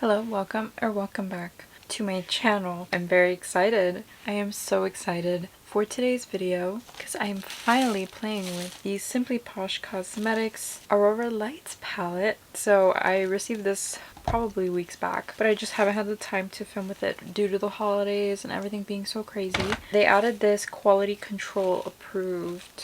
Hello, welcome back to my channel. I'm very excited. I am so excited for today's video because I am finally playing with the Simply Posh Cosmetics Aurora Lights palette. So I received this probably weeks back, but I just haven't had the time to film with it due to the holidays and everything being so crazy. They added this quality control approved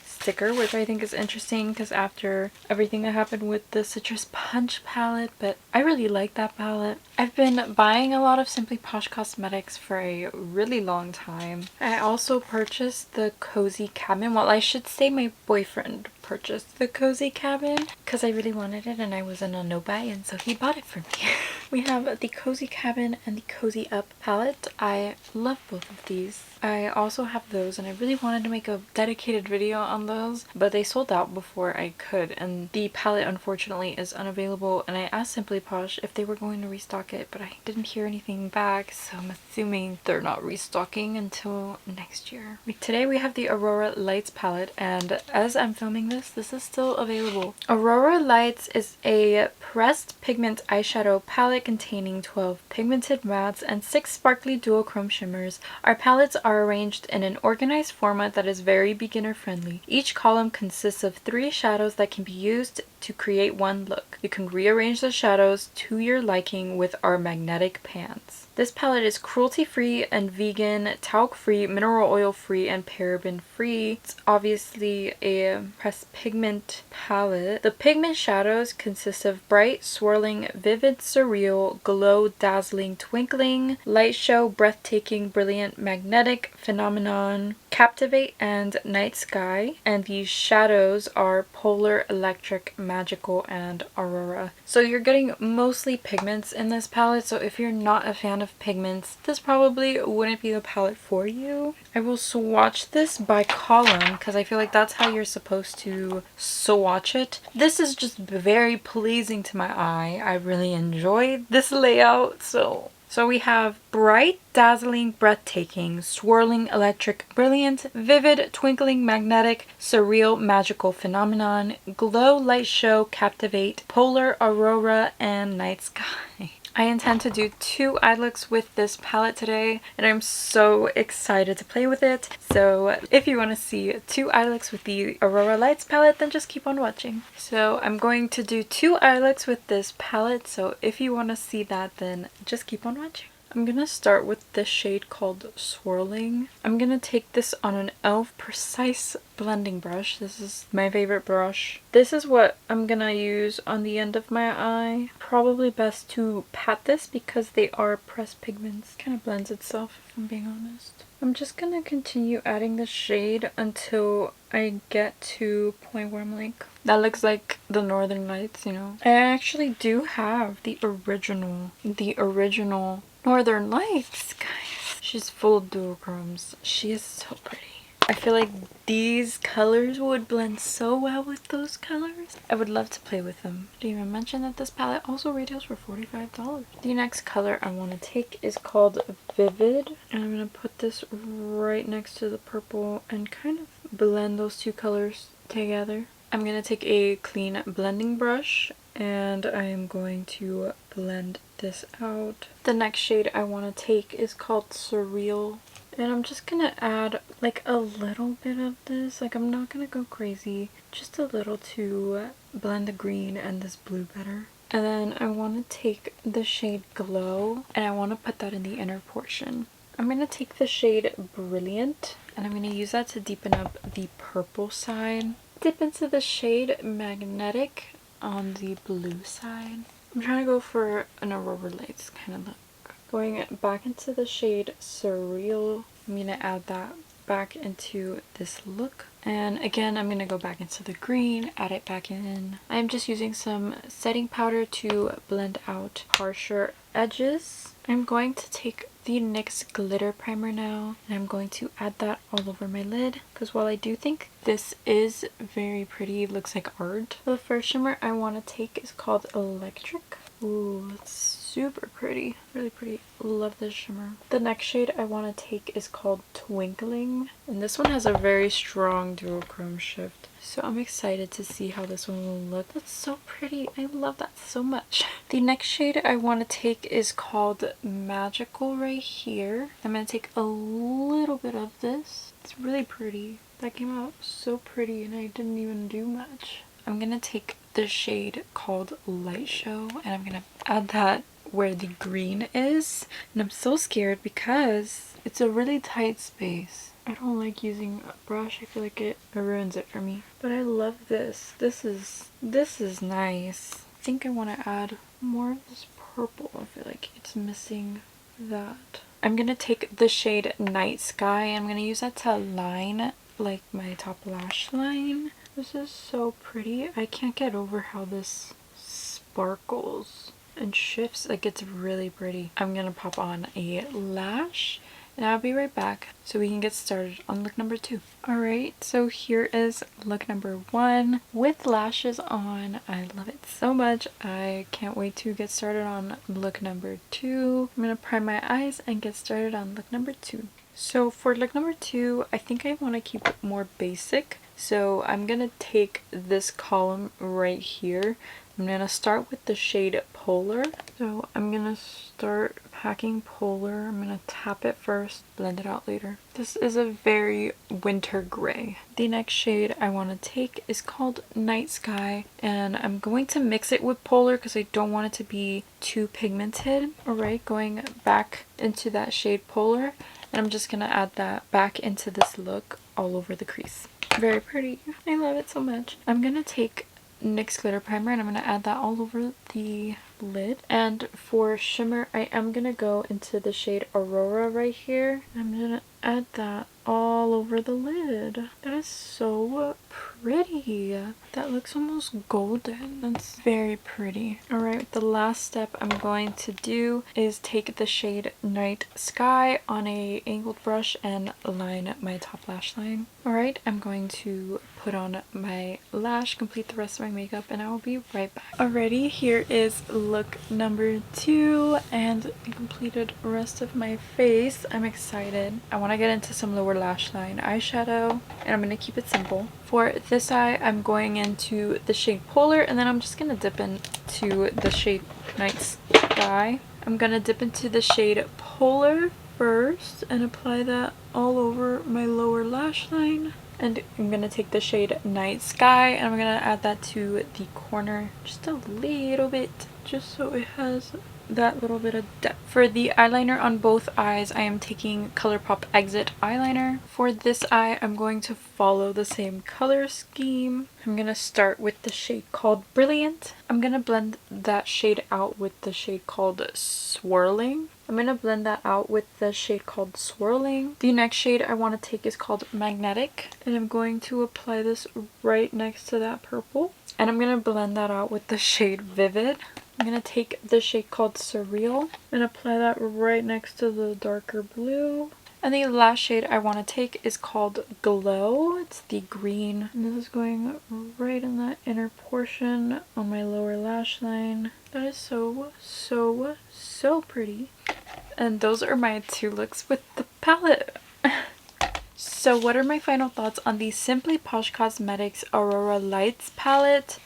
sticker, which I think is interesting because after everything that happened with the Citrus Punch palette, but I really like that palette. I've been buying a lot of Simply Posh cosmetics for a really long time. I also purchased the Cozy Cabin. Well, I should say my boyfriend purchased the Cozy Cabin because I really wanted it and I was in a no-buy, and so he bought it for me. We have the Cozy Cabin and the Cozy Up palette. I love both of these. I also have those and I really wanted to make a dedicated video on those, but they sold out before I could, and the palette unfortunately is unavailable, and I asked Simply Posh if they were going to restock it, but I didn't hear anything back, so I'm assuming they're not restocking until next year. Today we have the Aurora Lights palette, and as I'm filming this is still available. Aurora Lights is a pressed pigment eyeshadow palette containing 12 pigmented mattes and 6 sparkly duochrome shimmers. Our palettes are arranged in an organized format that is very beginner friendly. Each column consists of 3 shadows that can be used to create one look. You can rearrange the shadows to your liking with our magnetic pans. This palette is cruelty-free and vegan, talc-free, mineral oil-free, and paraben-free. It's obviously a pressed pigment palette. The pigment shadows consist of bright, swirling, vivid, surreal, glow, dazzling, twinkling, light show, breathtaking, brilliant, magnetic, phenomenon, captivate, and night sky. And these shadows are polar, electric, magical, and aurora. So you're getting mostly pigments in this palette, so if you're not a fan of pigments, this probably wouldn't be the palette for you. I will swatch this by column because I feel like that's how you're supposed to swatch it. This is just very pleasing to my eye. I really enjoy this layout. So we have bright, dazzling, breathtaking, swirling, electric, brilliant, vivid, twinkling, magnetic, surreal, magical, phenomenon, glow, light show, captivate, polar, aurora, and night sky. I intend to do 2 eye looks with this palette today, and I'm so excited to play with it. So if you want to see 2 eye looks with the Aurora Lights palette, then just keep on watching. So I'm going to do 2 eye looks with this palette, so if you want to see that, then just keep on watching. I'm gonna start with this shade called Swirling. I'm gonna take this on an e.l.f. Precise blending brush. This is my favorite brush. This is what I'm gonna use on the end of my eye. Probably best to pat this because they are pressed pigments. Kind of blends itself, if I'm being honest. I'm just gonna continue adding the shade until I get to a point where I'm like, that looks like the Northern Lights, you know? I actually do have the original Northern Lights, guys. She's full of duochromes. She is so pretty. I feel like these colors would blend so well with those colors. I would love to play with them. I didn't even mention that this palette also retails for $45. The next color I want to take is called Vivid. And I'm going to put this right next to the purple and kind of blend those 2 colors together. I'm going to take a clean blending brush and I am going to blend this out. The next shade I want to take is called Surreal. And I'm just gonna add like a little bit of this. Like, I'm not gonna go crazy. Just a little to blend the green and this blue better. And then I want to take the shade Glow and I want to put that in the inner portion. I'm gonna take the shade Brilliant and I'm gonna use that to deepen up the purple side. Dip into the shade Magnetic on the blue side. I'm trying to go for an Aurora Lights kind of look. Going back into the shade Surreal, I'm going to add that back into this look. And again, I'm going to go back into the green, add it back in. I'm just using some setting powder to blend out harsher edges. I'm going to take the NYX glitter primer now, and I'm going to add that all over my lid because while I do think this is very pretty, it looks like art. The first shimmer I want to take is called Electric. Ooh, it's super pretty. Really pretty. Love this shimmer. The next shade I want to take is called Twinkling. And this one has a very strong duochrome shift. So I'm excited to see how this one will look. That's so pretty. I love that so much. The next shade I want to take is called Magical right here. I'm going to take a little bit of this. It's really pretty. That came out so pretty and I didn't even do much. I'm going to take the shade called Light Show and I'm going to add that where the green is. And I'm so scared because it's a really tight space. I don't like using a brush. I feel like it ruins it for me. But I love this. This is nice. I think I want to add more of this purple. I feel like it's missing that. I'm going to take the shade Night Sky. I'm going to use that to line like my top lash line. This is so pretty. I can't get over how this sparkles and shifts. Like, it's really pretty. I'm going to pop on a lash. And I'll be right back so we can get started on look number 2. Alright, so here is look number 1 with lashes on. I love it so much. I can't wait to get started on look number 2. I'm going to prime my eyes and get started on look number 2. So for look number 2, I think I want to keep it more basic. So I'm going to take this column right here. I'm going to start with the shade Polar. So I'm going to start packing Polar. I'm going to tap it first, blend it out later. This is a very winter gray. The next shade I want to take is called Night Sky, and I'm going to mix it with Polar because I don't want it to be too pigmented. Alright, going back into that shade Polar, and I'm just going to add that back into this look all over the crease. Very pretty. I love it so much. I'm going to take NYX glitter primer and I'm going to add that all over the lid. And for shimmer, I am going to go into the shade Aurora right here. I'm going to add that all over the lid. That is so pretty. That looks almost golden. That's very pretty. Alright, the last step I'm going to do is take the shade Night Sky on a angled brush and line my top lash line. Alright, I'm going to put on my lash, complete the rest of my makeup, and I will be right back. Alrighty, here is look number 2 and the completed rest of my face. I'm excited. I want to get into some lower lash line eyeshadow, and I'm going to keep it simple. For this eye, I'm going into the shade Polar, and then I'm just going to dip into the shade Night Sky. I'm going to dip into the shade Polar first and apply that all over my lower lash line. And I'm going to take the shade Night Sky and I'm going to add that to the corner just a little bit, just so it has that little bit of depth. For the eyeliner on both eyes, I am taking ColourPop Exit eyeliner. For this eye, I'm going to follow the same color scheme. I'm going to start with the shade called Brilliant. I'm going to blend that shade out with the shade called Swirling. I'm going to blend that out with the shade called Swirling. The next shade I want to take is called Magnetic, and I'm going to apply this right next to that purple. And I'm going to blend that out with the shade Vivid. I'm going to take the shade called Surreal and apply that right next to the darker blue. And the last shade I want to take is called Glow. It's the green. And this is going right in that inner portion on my lower lash line. That is so, so, so pretty. And those are my 2 looks with the palette. So what are my final thoughts on the Simply Posh Cosmetics Aurora Lights palette?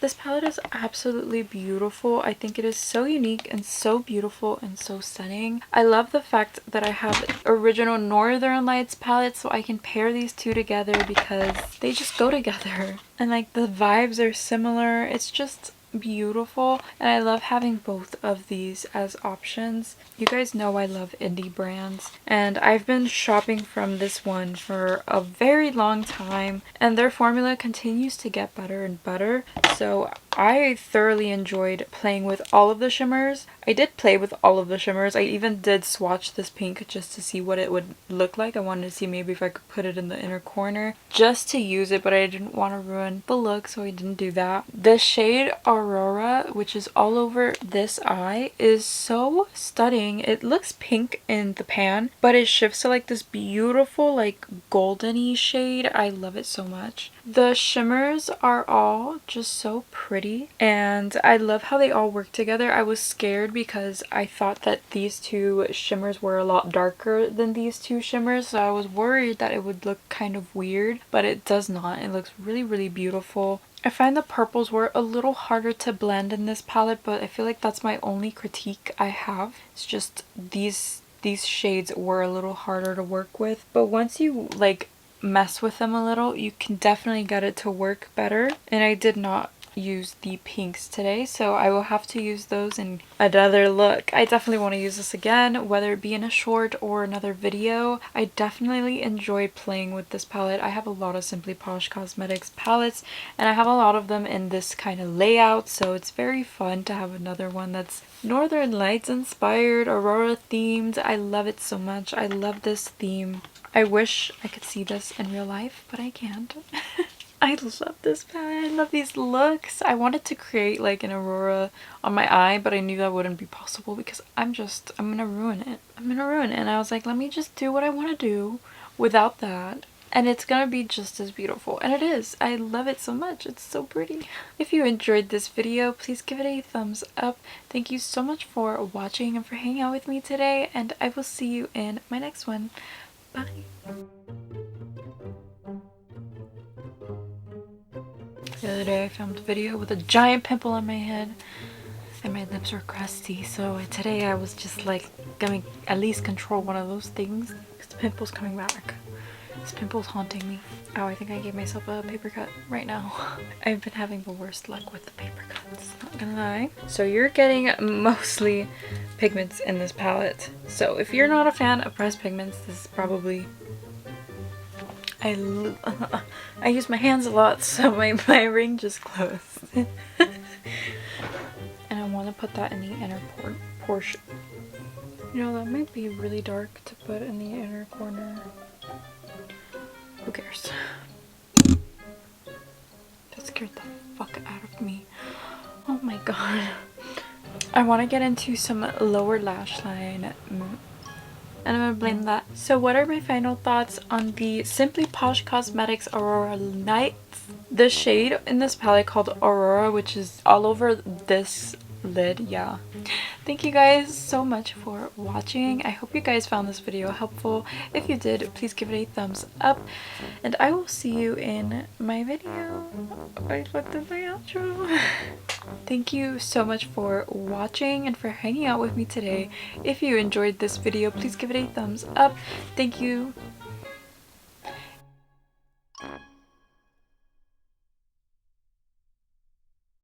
This palette is absolutely beautiful. I think it is so unique and so beautiful and so stunning. I love the fact that I have original Northern Lights palette, so I can pair these 2 together because they just go together. And like the vibes are similar. It's just beautiful, and I love having both of these as options. You guys know I love indie brands, and I've been shopping from this one for a very long time, and their formula continues to get better and better. So I thoroughly enjoyed playing with all of the shimmers. I did play with all of the shimmers. I even did swatch this pink just to see what it would look like. I wanted to see maybe if I could put it in the inner corner just to use it, but I didn't want to ruin the look, so I didn't do that. The shade Aurora, which is all over this eye, is so stunning. It looks pink in the pan, but it shifts to like this beautiful like goldeny shade. I love it so much. The shimmers are all just so pretty, and I love how they all work together. I was scared because I thought that these two shimmers were a lot darker than these two shimmers, so I was worried that it would look kind of weird, but it does not. It looks really, really beautiful. I find the purples were a little harder to blend in this palette, but I feel like that's my only critique I have. It's just these shades were a little harder to work with, but once you like mess with them a little, you can definitely get it to work better. And I did not use the pinks today, so I will have to use those in another look. I definitely want to use this again, whether it be in a short or another video. I definitely enjoyed playing with this palette. I have a lot of Simply Posh Cosmetics palettes, and I have a lot of them in this kind of layout, so it's very fun to have another one that's Northern Lights inspired, Aurora themed. I love it so much. I love this theme. I wish I could see this in real life, but I can't. I love this palette. I love these looks. I wanted to create like an Aurora on my eye, but I knew that wouldn't be possible because I'm gonna ruin it. I'm gonna ruin it. And I was like, let me just do what I want to do without that. And it's gonna be just as beautiful. And it is. I love it so much. It's so pretty. If you enjoyed this video, please give it a thumbs up. Thank you so much for watching and for hanging out with me today. And I will see you in my next one. Bye. The other day I filmed a video with a giant pimple on my head and my lips were crusty, so today I was just like gonna at least control one of those things because the pimple's coming back. This pimple's haunting me. Oh, I think I gave myself a paper cut right now. I've been having the worst luck with the paper cuts, not gonna lie. So you're getting mostly pigments in this palette. So if you're not a fan of pressed pigments, this is probably... I use my hands a lot, so my ring just closed. And I want to put that in the inner portion. You know, that might be really dark to put in the inner corner. Who cares? That scared the fuck out of me. Oh my god. I want to get into some lower lash line. And I'm gonna blend that. So what are my final thoughts on the Simply Posh Cosmetics Aurora Nights? The shade in this palette called Aurora, which is all over this lid. Yeah. Thank you guys so much for watching. I hope you guys found this video helpful. If you did, please give it a thumbs up. And I will see you in my video. I looked at my outro. Thank you so much for watching and for hanging out with me today. If you enjoyed this video, please give it a thumbs up. Thank you